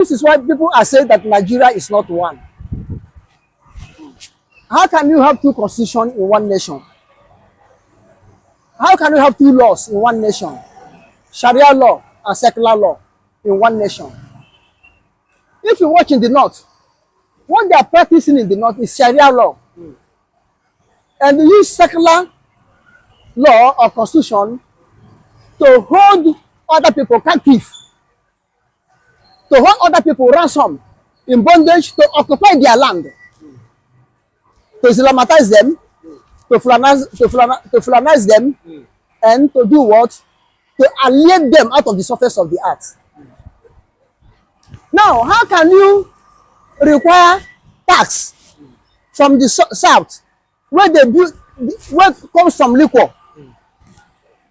This is why people are saying that Nigeria is not one. How can you have two constitutions in one nation? How can you have two laws in one nation? Sharia law and secular law in one nation. If you watch in the north, what they are practicing in the north is Sharia law. And they use secular law or constitution to hold other people captive, to hold other people ransom, in bondage, to occupy their land, to Islamatize them, to Fulanize them, and to do what? To alienate them out of the surface of the earth. Now, how can you require tax from the south, where they build, where comes from liquor,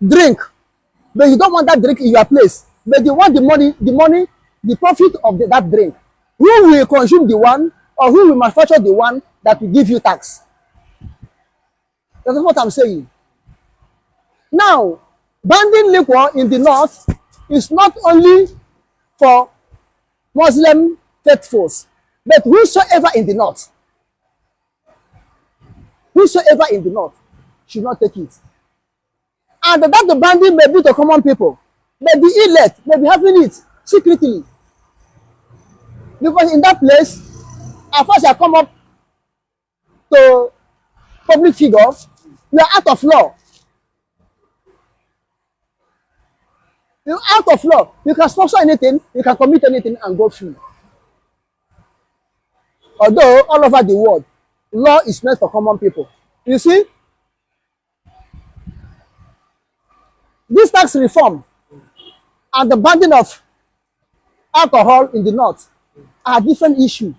drink, but you don't want that drink in your place, but you want the money, the profit of that drink. Who will consume the one, or who will manufacture the one that will give you tax? That's what I'm saying. Now, banning liquor in the north is not only for Muslim faithfuls, but whosoever in the north should not take it. And that the banning may be to common people, but the elect may be having it secretly. Because in that place, at first I come up to public figure, you are out of law. You're out of law. You can sponsor anything, you can commit anything and go free. Although all over the world, law is meant for common people. You see, this tax reform and the banning of alcohol in the north are different issues.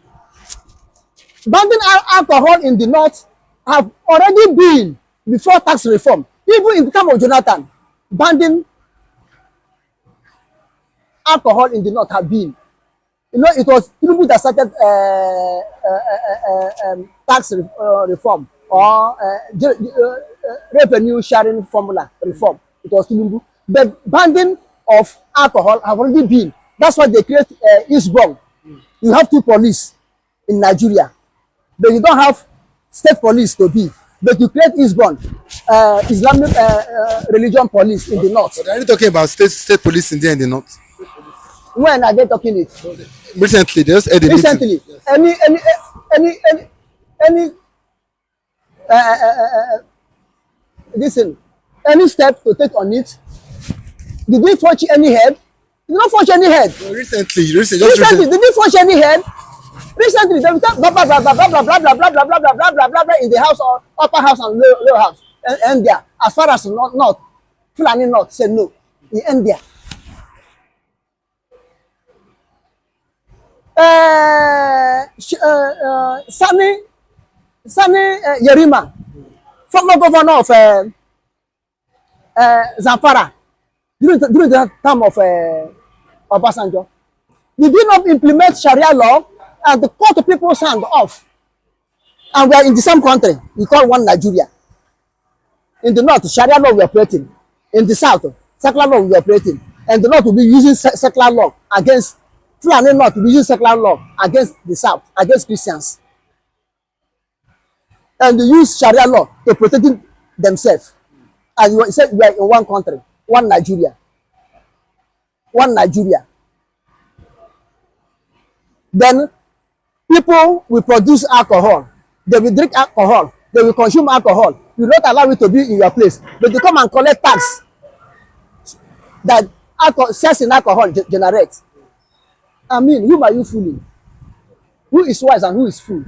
Banning alcohol in the north have already been before tax reform. Even in the time of Jonathan, banning alcohol in the north have been. You know, it was Tinubu that started tax reform or revenue sharing formula reform. It was Tinubu. The banning of alcohol have already been. That's why they create Eastbourne. You have two police in Nigeria, but you don't have state police to be. But you create Eastbourne, Islamic religion police in the north. But are you talking about state police in there in the north? When are they talking it? Recently, they just had a recently. Meeting. Listen, any step to take on it? Did they forge any head? Did not forge any head. No, recently, did they forge any head? Recently, they will talk blah blah blah blah blah blah blah blah blah blah blah blah blah blah blah blah in the house or upper house and lower house. And there, as far as north, Fulani North said no. In India. Sani Yerima, former governor of Zamfara, during the time of Obasanjo, did he not implement Sharia law and cut people's hand off? And we are in the same country. We call one Nigeria. In the north, Sharia law we are operating. In the south, secular law we are operating. And the north will be using secular law against Fulani North will be using secular law against the south, against Christians. And they use Sharia law to protect themselves. And you said we are in one country, one Nigeria. One Nigeria. Then people will produce alcohol. They will drink alcohol. They will consume alcohol. You don't allow it to be in your place. But they come and collect tax that sales in alcohol generates. I mean, whom are you fooling? Who is wise and who is fool?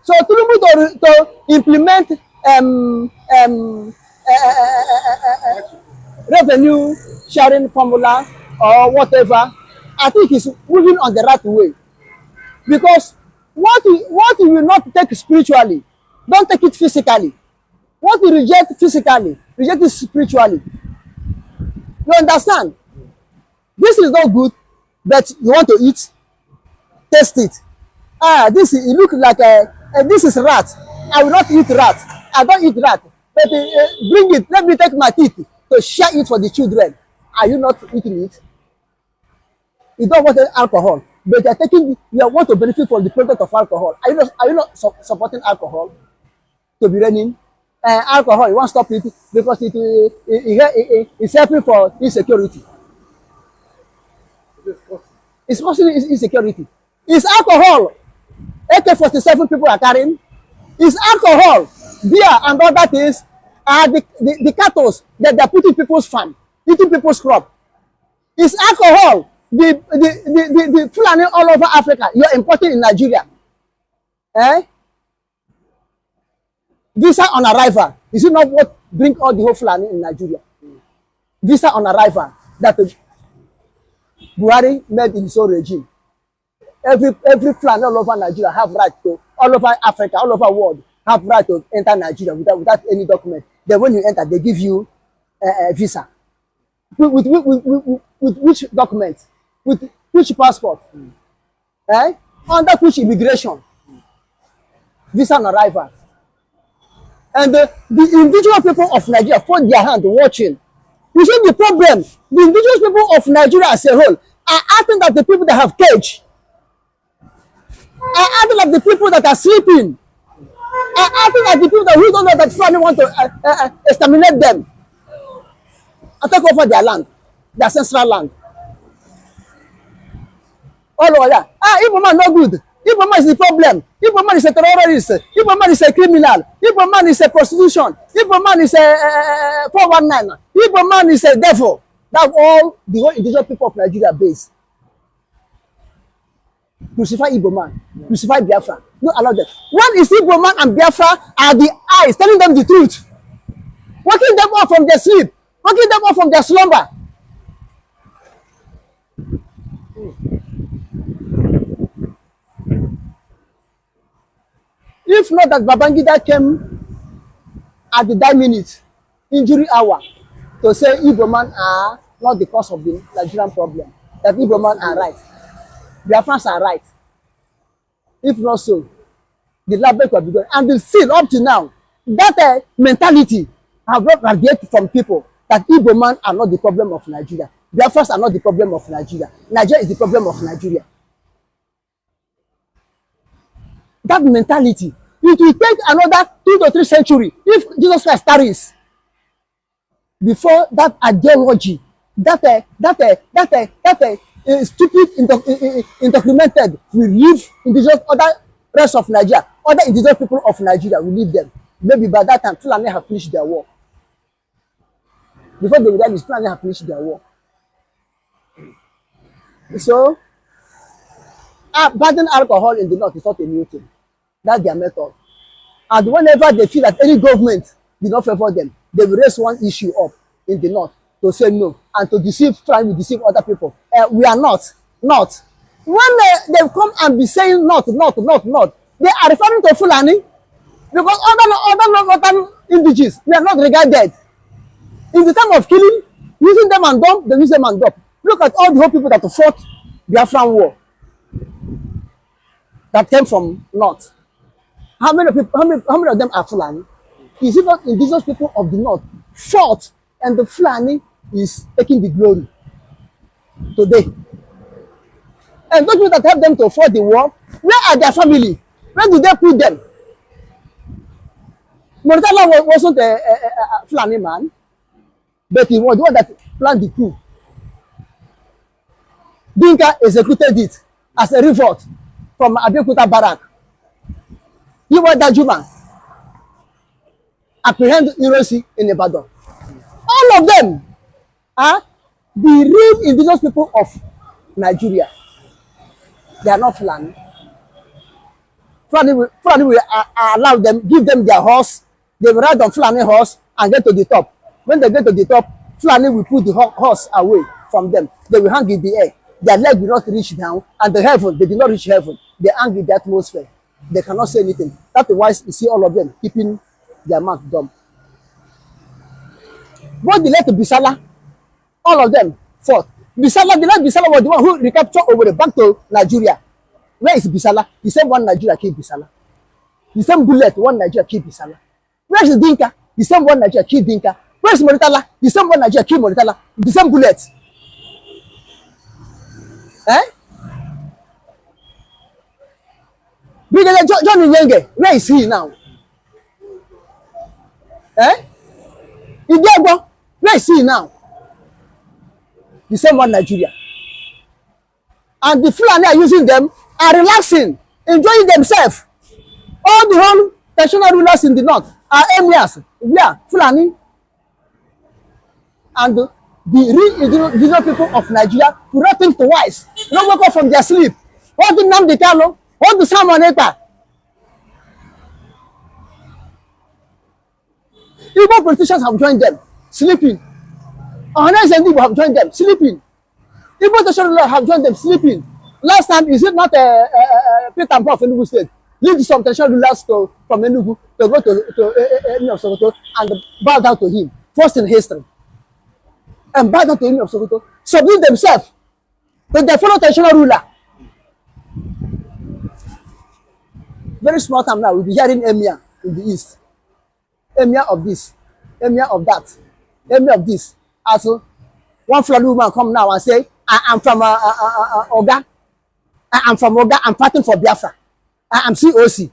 So Tinubu to implement revenue sharing formula or whatever, I think he's moving on the right way. Because what you will not take spiritually, don't take it physically. What you reject physically, reject it spiritually. You understand? This is not good, but you want to eat, taste it. It look like this is rat. I will not eat rat. I don't eat rat. But bring it. Let me take my teeth to share it for the children. Are you not eating it? you don't want alcohol, but you're taking, you want to benefit from the product of alcohol. Are you not supporting alcohol to be running? Alcohol, you want to stop it because it's helping for insecurity. It's causing insecurity. It's alcohol. AK-47 people are carrying. It's alcohol, beer, and other things are the cattle that they're putting people's farm, eating people's crop. It's alcohol. The Fulani all over Africa, you're importing in Nigeria. Visa on arrival. Is it not what bring all the whole Fulani in Nigeria? Visa on arrival that Buhari made in his own regime. Every Fulani all over Nigeria have right to, all over Africa, all over the world, have right to enter Nigeria without any document. Then when you enter, they give you a visa. With which document? With which passport? Under which immigration? Visa on arrival. And the individual people of Nigeria fold their hand watching. You see the problem? The individual people of Nigeria as a whole are acting like the people that have cage. Are acting like the people that are sleeping. Are acting like the people that who don't know that Fulani want to exterminate them and take over their land, their ancestral land. All over that. Igbo man no good. Igbo man is the problem. Igbo man is a terrorist. Igbo man is a criminal. Igbo man is a prostitution. Igbo man is a 419. Igbo man is a devil. That's all the whole indigenous people of Nigeria base. Crucify Igbo man. Crucify Biafra. Don't allow them. When is Igbo man and Biafra are the eyes telling them the truth? Waking them up from their sleep. Waking them up from their slumber. If not that Babangida came at the 9 minute, injury hour, to say Igbo man are not the cause of the Nigerian problem, that Igbo man are right, Biafrans are right. If not so, the label could be going. And the feel up to now, that mentality have not radiated from people that Igbo man are not the problem of Nigeria. Biafrans are not the problem of Nigeria. Nigeria is the problem of Nigeria. That mentality, it will take another 2 to 3 centuries if Jesus Christ tarries before that ideology, that stupid indocumented will leave indigenous other rest of Nigeria, other indigenous people of Nigeria will leave them. Maybe by that time, Fulani have finished their war. Before they realize Fulani have finished their war. So, banning alcohol in the north is not a new thing. That's their method. And whenever they feel that any government did not favor them, they will raise one issue up in the north to say no and to deceive, trying to deceive other people. We are not. When they come and be saying not, they are referring to Fulani because other northern indigenous, we are not regarded. In the time of killing, using them and dump, they use them and dump. Look at all the whole people that fought the Biafran war that came from north. How many of them are Fulani? Is it not indigenous people of the north fought and the Fulani is taking the glory today? And those people that helped them to fight the war, where are their family? Where do they put them? Murtala wasn't a Fulani man, but he was the one that planned the coup. Dinka executed it as a revolt from Abeokuta barrack. You were that Juma. Apprehend Irosi in Ibadan. All of them are the real indigenous people of Nigeria. They are not Fulani. Fulani will allow them, give them their horse. They will ride on Fulani horse and get to the top. When they get to the top, Fulani will put the horse away from them. They will hang in the air. Their leg will not reach down, and the heaven, they did not reach heaven. They hang in the atmosphere. They cannot say anything. That's why you see all of them keeping their mouth dumb. Both the late Bisala, all of them fought. Bisala, the late Bisala was the one who recaptured over back to Nigeria. Where is Bisala? The same one Nigeria killed Bisala. The same bullet, one Nigeria killed Bisala. Where is Dinka? The same one Nigeria killed Dinka. Where is Moritala? The same one Nigeria killed Moritala. The same bullet. Eh? Brigadier John Nyenge, where is he now? Eh? Idegbo, where is he now? The same one Nigeria. And the Fulani are using them, are relaxing, enjoying themselves. All the whole traditional rulers in the north are emirs, yeah, Fulani. And the indigenous people of Nigeria do not think twice. They don't wake up from their sleep. What the Nnamdi Kanu? What the Simon Ekpa? Igbo politicians have joined them, sleeping. Ohanes and Igbo have joined them, sleeping. Igbo traditional rulers have joined them, sleeping. Last time, is it not Peter and Paul of Enugu State? Lead some traditional rulers from Enugu to go to Sokoto and bow down to him, first in history. And bow down to him of Sokoto, subdue themselves to their fellow traditional ruler. Very small time now, we'll be hearing Emir in the east. Emir of this, Emir of that, Emir of this. Also, one Fulani woman come now and say, I am from Oga. I am from Oga. I'm fighting for Biafra. I am COC.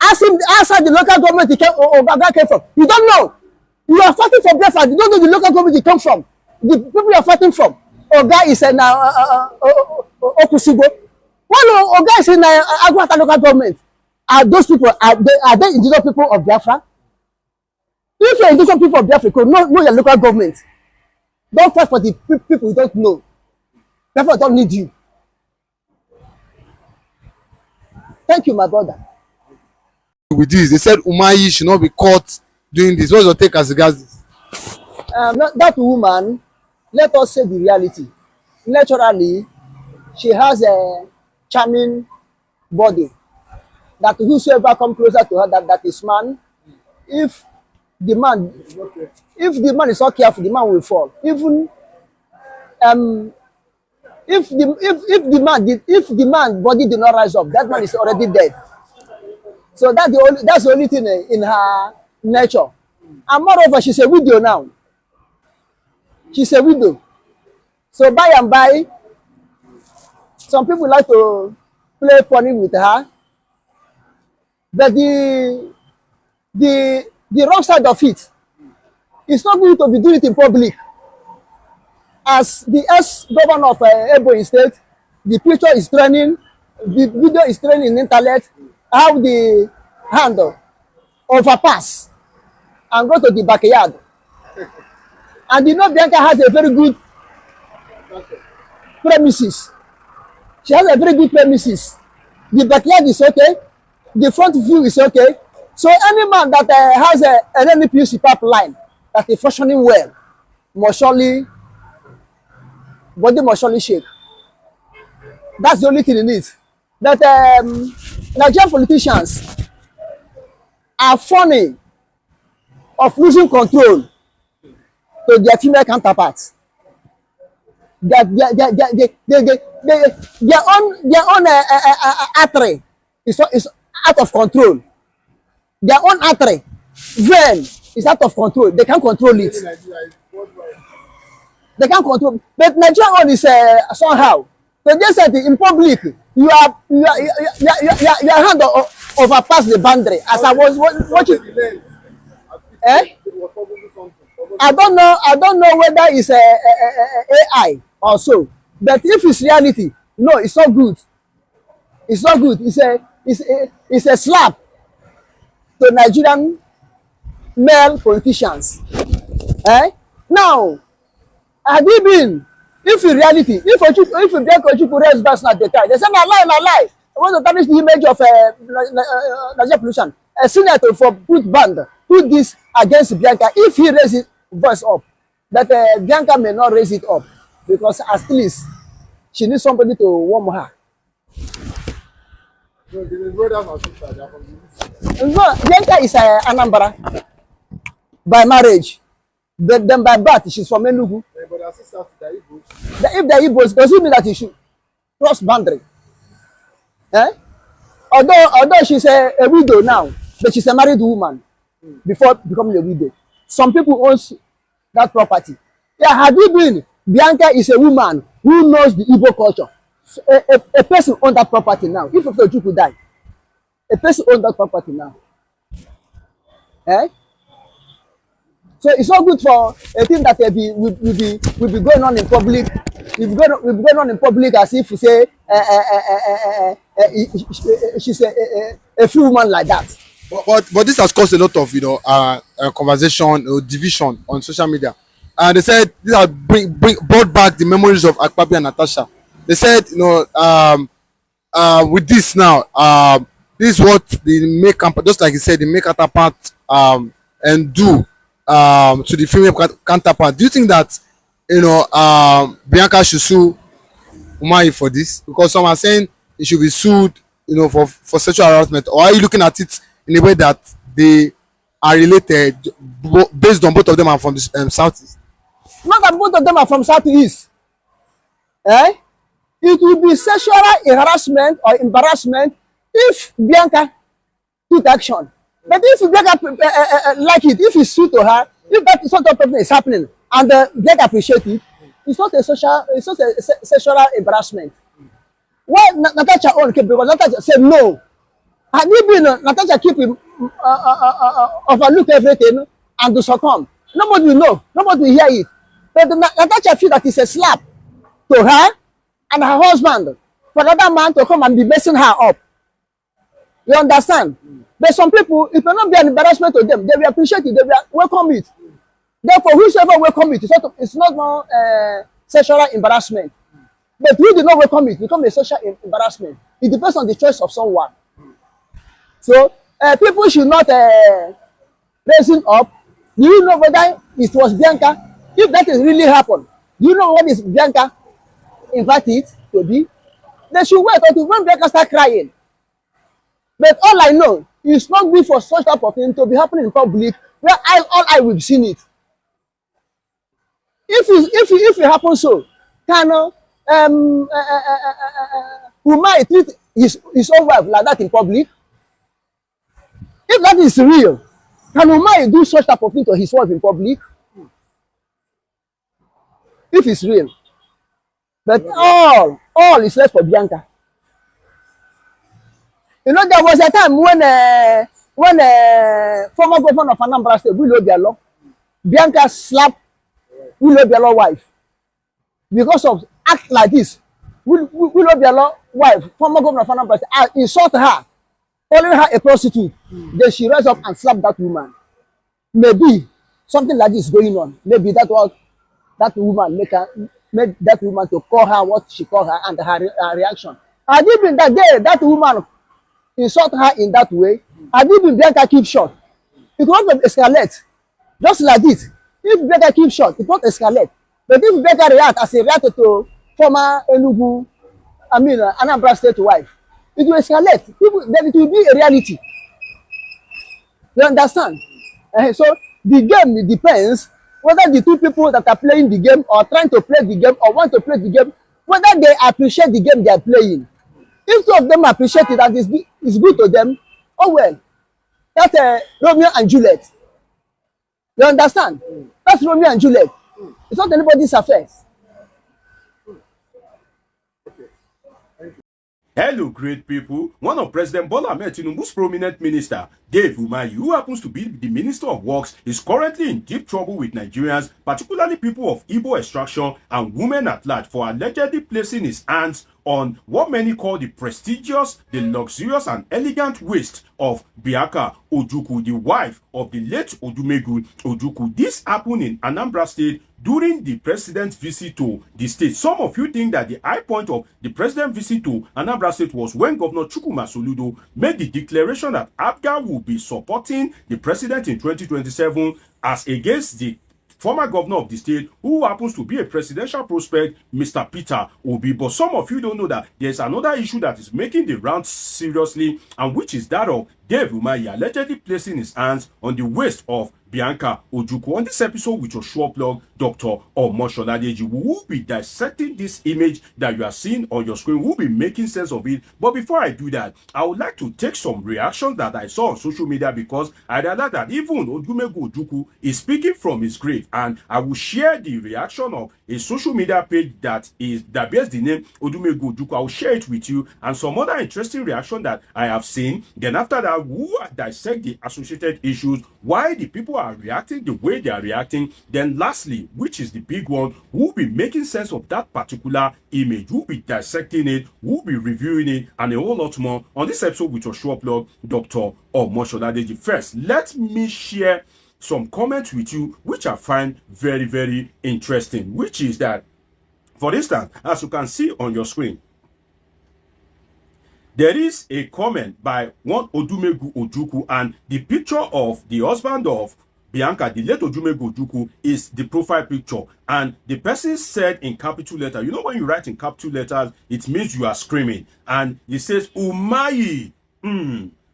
Ask him, ask how the local government Oga came from. You don't know. You are fighting for Biafra. You don't know the local government you come from. The people you are fighting from. Oga is in Okusibo. One Oga is in Agwata local government. Are those people, are they indigenous people of Biafra? If you're indigenous people of Biafra, know your local government. Don't fight for the people you don't know. Biafra don't need you. Thank you, my brother. With this, they said Umahi should not be caught doing this. What's your take as regards this? That woman, let us say the reality. Naturally, she has a charming body. That whosoever come closer to her, that is man. If the man is not careful, the man will fall. Even if the man body did not rise up, that man is already dead. So that's the only thing in her nature. And moreover, she's a widow now. She's a widow. So by and by, some people like to play funny with her. But the wrong side of it, it's not good to be doing it in public. As the ex-governor of Ebonyi State, the picture is trending, the video is trending in the internet, how the handle overpass and go to the backyard. And you know Bianca has a very good premises. She has a very good premises. The backyard is okay. The front view is okay. So any man that has an NPC pipeline that is functioning well must surely, body must surely shake. That's the only thing in it. That Nigerian politicians are funny of losing control to their female counterparts. Their own artery is out of control. Their own artery, vein, is out of control. They can't control it. They can't control. But Nigerian one is somehow. So they said in public, your hand overpass the boundary. As I was watching. I don't know whether it's AI or so. But if it's reality, no, it's not good. It's not good. It's a slap to Nigerian male politicians. Now, have you been? If in reality, if you get Ojuku raise verse at the time, they say na lie. I want to tarnish the image of Nigerian pollution. A senator for put this against Bianca. If he raises voice up, that Bianca may not raise it up because at least she needs somebody to warm her. No, Bianca is Anambra by marriage, but then by birth she's from Enugu. If the Igbos, does it mean that he should cross boundary? Although she's a widow now, but she's a married woman before becoming a widow. Some people own that property. Yeah, have you been? Bianca is a woman who knows the Igbo culture. A person own that property now. If Ojukwu die, a person own that property now. Eh? So it's not good for a thing that will be going on in public. Will be going on in public as if you say she's a free woman like that. But this has caused a lot of conversation or division on social media, and they said this has brought back the memories of Akpabi and Natasha. They said with this now this is what the make just like you said the make counterpart and do to the female counterpart. Do you think that Bianca should sue Umahi for this, because some are saying he should be sued for sexual harassment, or are you looking at it in a way that they are related based on both of them are from the southeast? Not that both of them are from southeast. Eh? It will be sexual harassment or embarrassment if Bianca took action. But if Bianca like it, if he sue to her, if that sort of problem is happening and Bianca appreciate it, it's not a sexual embarrassment. Why Natasha own came? Because Natasha said no. Had you been Natasha keep him overlook everything and to succumb, nobody will know, nobody will hear it. But Natasha feel that it's a slap to her and her husband for another man to come and be messing her up. You understand? But some people, it will not be an embarrassment to them. They will appreciate it. They will welcome it. Therefore, whosoever welcome it, it's not no sexual embarrassment. But who did not welcome it, become a social embarrassment. It depends on the choice of someone. So people should not raising up. Do you know whether it was Bianca? If that is really happened, do you know what is Bianca invited to be? They should wait until when Bianca start crying. But all I know, it's not good for such type of thing to be happening in public where all I will see it. If it happens so, can Umar treat his own wife like that in public? If that is real, can Umar do such type of thing to his wife in public? If it's real. But all is left for Bianca. You know, there was a time when former governor of Anambra State, Willow Diallo, Bianca slapped Willow Diallo's wife. Because of act like this, Willow Diallo's wife, former governor of Anambra State, insult her, calling her a prostitute. Then she rise up and slap that woman. Maybe something like this is going on. Maybe that was that woman made that woman to call her what she called her and her reaction. Had it been that day, that woman insult her in that way, had it been Bianca keep short, it won't escalate. Just like this. If Bianca keep short, it won't escalate. But if Bianca react as a reactor to former Enugu, Anambra State wife, it will escalate. Then it will be a reality. You understand? So the game depends whether the two people that are playing the game or trying to play the game or want to play the game, whether they appreciate the game they are playing. If two of them appreciate it and it's good to them, oh well. That's Romeo and Juliet. You understand? That's Romeo and Juliet. It's not anybody's affairs. Hello, great people. One of President Bola Ahmed Tinubu's prominent minister, Dave Umahi, who happens to be the Minister of Works, is currently in deep trouble with Nigerians, particularly people of Igbo extraction and women at large, for allegedly placing his hands on what many call the prestigious, the luxurious and elegant waist of Bianca Ojukwu, the wife of the late Odumegu Ojukwu. This happened in Anambra State during the president's visit to the state. Some of you think that the high point of the president's visit to Anambra State was when Governor Chukwuma Soludo made the declaration that APGA will be supporting the president in 2027 as against the former governor of the state, who happens to be a presidential prospect, Mr. Peter Obi. But some of you don't know that there's another issue that is making the rounds seriously, and which is that of Dave Umahi allegedly placing his hands on the waist of Bianca Ojukwu. On this episode with your sure plug, Dr. Omosholadeji, we will be dissecting this image that you are seeing on your screen. We'll be making sense of it. But before I do that, I would like to take some reactions that I saw on social media, because I realized that even Odumegu Ojukwu is speaking from his grave, and I will share the reaction of a social media page that bears the name Odumegu Ojukwu. I will share it with you, and some other interesting reaction that I have seen. Then after that, we will dissect the associated issues, why the people are reacting the way they are reacting. Then lastly, which is the big one, we'll be making sense of that particular image. We'll be dissecting it, we'll be reviewing it, and a whole lot more on this episode with your sure plug, Dr. Omosholadeji. First, let me share some comments with you which I find very, very interesting, which is that, for instance, as you can see on your screen, there is a comment by one Odumegu Ojukwu, and the picture of the husband of Bianca, the late Odumegu Ojukwu, is the profile picture. And the person said in capital letter, you know, when you write in capital letters, it means you are screaming. And it says, Umayi.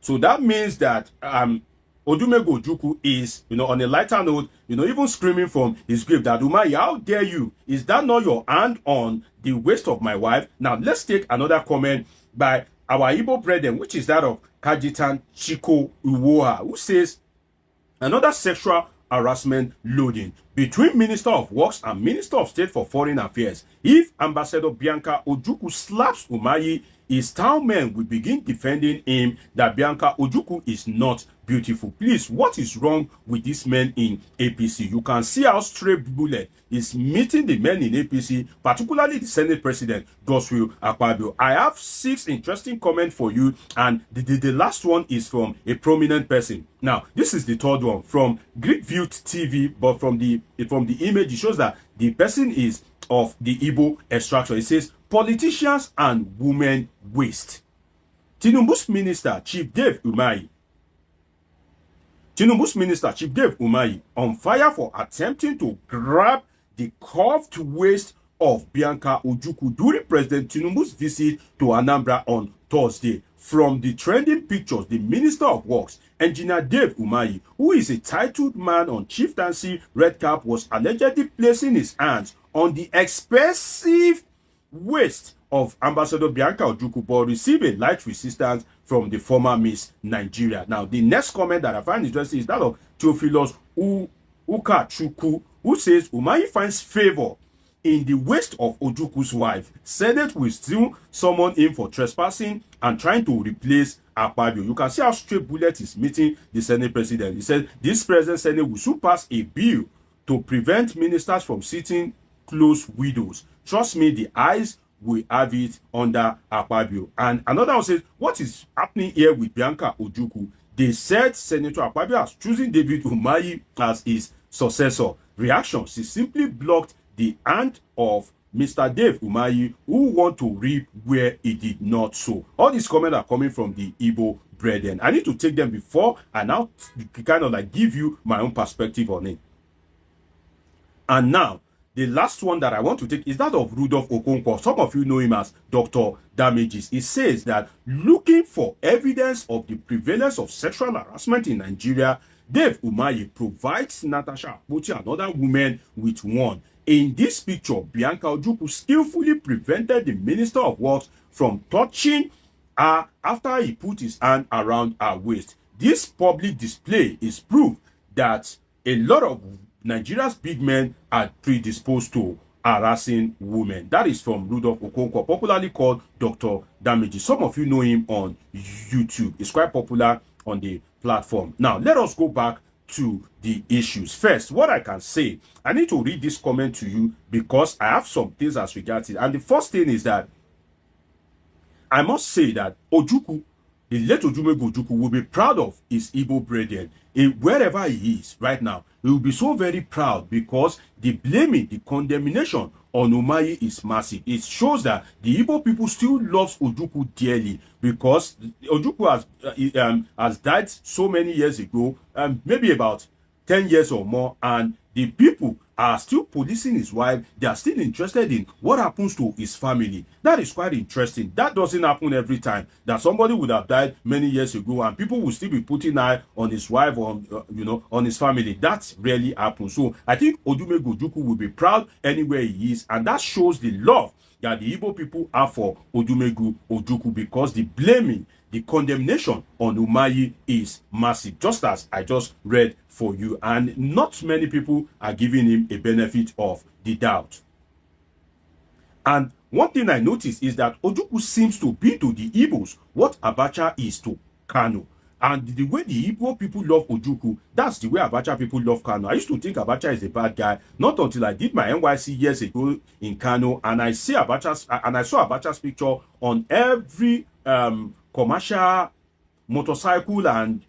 So that means that Odumegu Ojukwu is, you know, on a lighter note, you know, even screaming from his grave that, Umayi, how dare you? Is that not your hand on the waist of my wife? Now, let's take another comment by our Igbo brethren, which is that of Kajitan Chiko Uwoha, who says, another sexual harassment loading between Minister of Works and Minister of State for Foreign Affairs. If Ambassador Bianca Ojukwu slaps Umayi, his town men will begin defending him that Bianca Ojukwu is not beautiful. Please, what is wrong with these men in APC? You can see how stray bullet is meeting the men in APC, particularly the Senate President, Godswill Akpabio. I have 6 interesting comments for you, and the last one is from a prominent person. Now, this is the third one from Greek Viewed TV, but from the image, it shows that the person is of the Igbo extraction. It says, politicians and women waste. Tinubu's minister, Chief Dave Umahi, on fire for attempting to grab the curved waist of Bianca Ojukwu during President Tinubu's visit to Anambra on Thursday. From the trending pictures, the Minister of Works, Engineer Dave Umahi, who is a titled man on chieftaincy red cap, was allegedly placing his hands on the expensive waist of Ambassador Bianca Ojukwu, but received a light resistance from the former Miss Nigeria. Now, the next comment that I find interesting is that of Theophilus Ukachukwu, who says Umahi finds favor in the waist of Ojukwu's wife. Senate will still summon him for trespassing and trying to replace Akpabio. You can see how straight bullet is meeting the Senate President. He said this present Senate will soon pass a bill to prevent ministers from sitting close widows. Trust me, the eyes will have it under Akpabio. And another one says, what is happening here with Bianca Ojukwu? They said Senator Akpabio has chosen David Umahi as his successor. Reactions: he simply blocked the hand of Mr. Dave Umahi, who want to reap where he did not sow. All these comments are coming from the Igbo brethren. I need to take them before I now kind of like give you my own perspective on it. And now, the last one that I want to take is that of Rudolph Okonkwo. Some of you know him as Dr. Damages. He says that looking for evidence of the prevalence of sexual harassment in Nigeria, Dave Umahi provides Natasha Akpoti, another woman, with one. In this picture, Bianca Ojukwu skillfully prevented the Minister of Works from touching her after he put his hand around her waist. This public display is proof that a lot of Nigeria's big men are predisposed to harassing women. That is from Rudolph Okonkwo, popularly called Dr. Damages. Some of you know him on YouTube. He's quite popular on the platform. Now, let us go back to the issues. First, what I can say, I need to read this comment to you because I have some things as regards it. And the first thing is that I must say that Ojukwu, the late Odumegu Ojukwu, will be proud of his Igbo brethren. Wherever he is right now, he will be so very proud because the blaming, the condemnation on Umahi is massive. It shows that the Igbo people still loves Ojukwu dearly because Ojukwu has died so many years ago, maybe about 10 years or more, and the people are still policing his wife. They are still interested in what happens to his family. That is quite interesting. That doesn't happen every time. That somebody would have died many years ago and people will still be putting eye on his wife or on his family. That rarely happens. So I think Odumegwu Ojukwu will be proud anywhere he is, and that shows the love that the Igbo people have for Odumegwu Ojukwu, because the blaming, the condemnation on Umahi is massive, just as I just read for you, and not many people are giving him a benefit of the doubt. And one thing I noticed is that Ojukwu seems to be to the Igbos what Abacha is to Kano. And the way the Igbo people love Ojukwu, that's the way Abacha people love Kano. I used to think Abacha is a bad guy, not until I did my NYC years ago in Kano, and I saw Abacha's picture on every commercial motorcycle and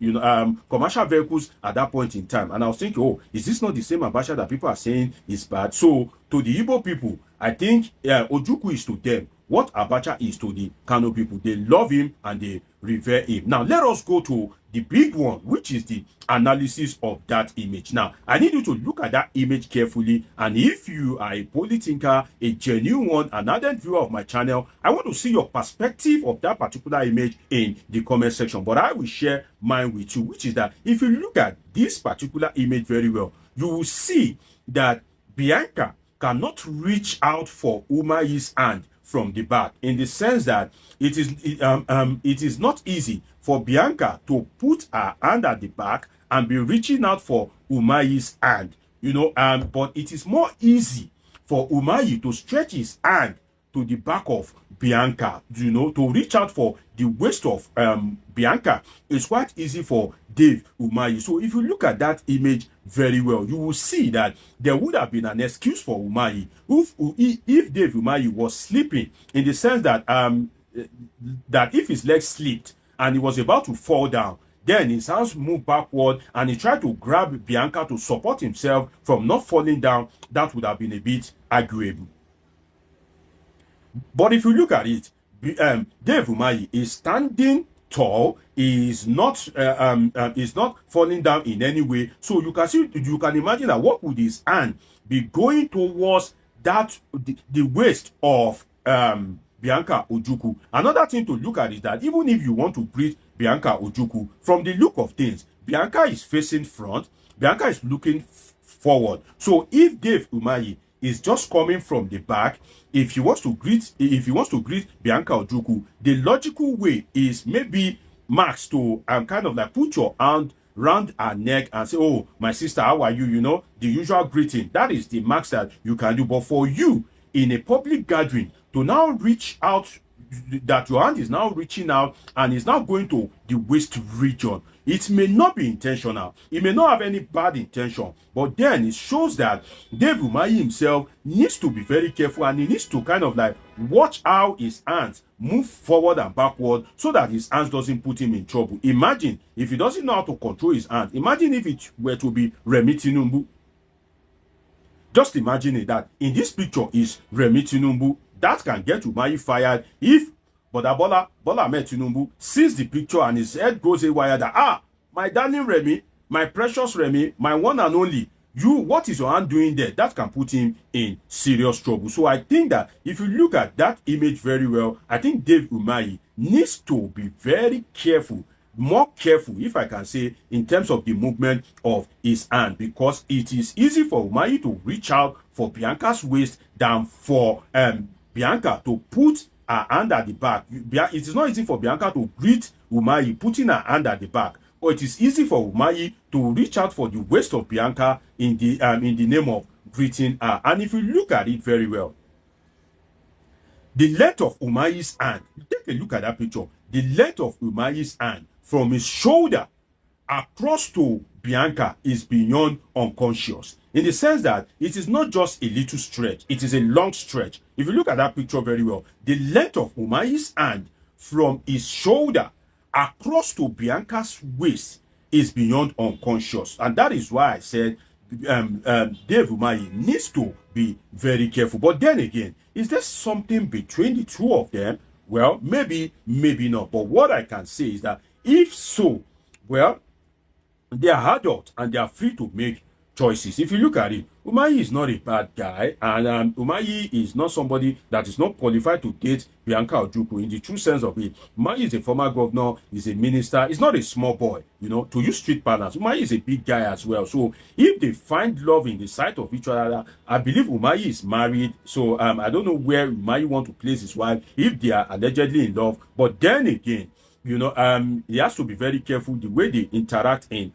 commercial vehicles at that point in time. And I was thinking, oh, is this not the same Abacha that people are saying is bad? So to the Igbo people, I think Ojukwu is to them what Abacha is to the Kano people. They love him and they revere him. Now let us go to the big one, which is the analysis of that image. Now I need you to look at that image carefully, and if you are a polythinker, a genuine one, an ardent viewer of my channel, I want to see your perspective of that particular image in the comment section. But I will share mine with you, which is that if you look at this particular image very well, you will see that Bianca cannot reach out for Umahi's hand from the back, in the sense that it is not easy for Bianca to put her hand at the back and be reaching out for Umahi's hand, but it is more easy for Umahi to stretch his hand to the back of Bianca, to reach out for the waist of Bianca. It's quite easy for Dave Umahi. So if you look at that image very well, you will see that there would have been an excuse for Umahi if Dave Umahi was sleeping, in the sense that that if his legs slipped and he was about to fall down, then his hands moved backward and he tried to grab Bianca to support himself from not falling down. That would have been a bit arguable. But if you look at it, Dave Umahi is standing tall, is not falling down in any way. So you can imagine that what would his hand be going towards the waist of Bianca Ojukwu. Another thing to look at is that even if you want to greet Bianca Ojukwu, from the look of things, Bianca is facing front, Bianca is looking forward. So if Dave Umahi is just coming from the back, if he wants to greet Bianca Ojukwu, the logical way is maybe Max to kind of like put your hand round her neck and say, oh, my sister, how are you? The usual greeting. That is the max that you can do. But for you in a public gathering to now reach out, that your hand is now reaching out and is now going to the waist region, it may not be intentional, it may not have any bad intention, but then it shows that Dave Umahi himself needs to be very careful, and he needs to kind of like watch how his hands move forward and backward so that his hands doesn't put him in trouble. Imagine if he doesn't know how to control his hands. Imagine if it were to be Remi Tinubu. Just imagine it, that in this picture is Remi Tinubu. That can get Umahi fired if Bola Ahmed Tinubu sees the picture and his head goes haywire, that my darling Remi, my precious Remi, my one and only, what is your hand doing there? That can put him in serious trouble. So I think that if you look at that image very well, I think Dave Umahi needs to be very careful, more careful, if I can say, in terms of the movement of his hand, because it is easy for Umahi to reach out for Bianca's waist than for Bianca to put her hand at the back. It is not easy for Bianca to greet Umahi putting her hand at the back, or it is easy for Umahi to reach out for the waist of Bianca in the name of greeting her. And if you look at it very well, the length of Umahi's hand, take a look at that picture, the length of Umahi's hand from his shoulder across to Bianca is beyond unconscious, in the sense that it is not just a little stretch, it is a long stretch. If you look at that picture very well, the length of Umahi's hand from his shoulder across to Bianca's waist is beyond unconscious. And that is why I said Dave Umahi needs to be very careful. But then again, is there something between the two of them? Well, maybe not. But what I can say is that if so, well, they are adults and they are free to make choices. If you look at it, Umahi is not a bad guy, and Umahi is not somebody that is not qualified to date Bianca Ojukwu in the true sense of it. Umahi is a former governor, he's a minister, he's not a small boy, you know, to use street parlance. Umahi is a big guy as well. So if they find love in the sight of each other, I believe Umahi is married. So I don't know where Umahi want to place his wife if they are allegedly in love. But then again, you know, he has to be very careful the way they interact in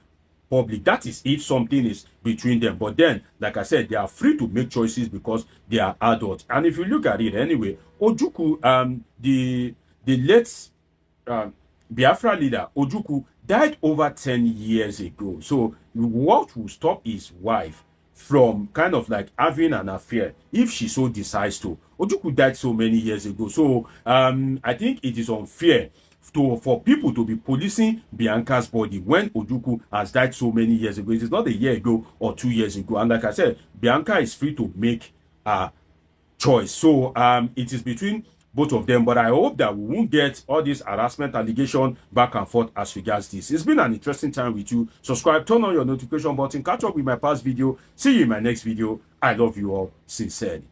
public. That is if something is between them. But then, like I said, they are free to make choices because they are adults. And if you look at it anyway, Ojukwu, the late Biafra leader Ojukwu died over 10 years ago. So what will stop his wife from kind of like having an affair if she so decides to? Ojukwu died so many years ago. So I think it is unfair for people to be policing Bianca's body when Ojukwu has died so many years ago. It is not a year ago or 2 years ago. And like I said, Bianca is free to make a choice. So it is between both of them. But I hope that we won't get all this harassment allegation back and forth as regards this. It's been an interesting time with you. Subscribe, turn on your notification button, catch up with my past video. See you in my next video. I love you all sincerely.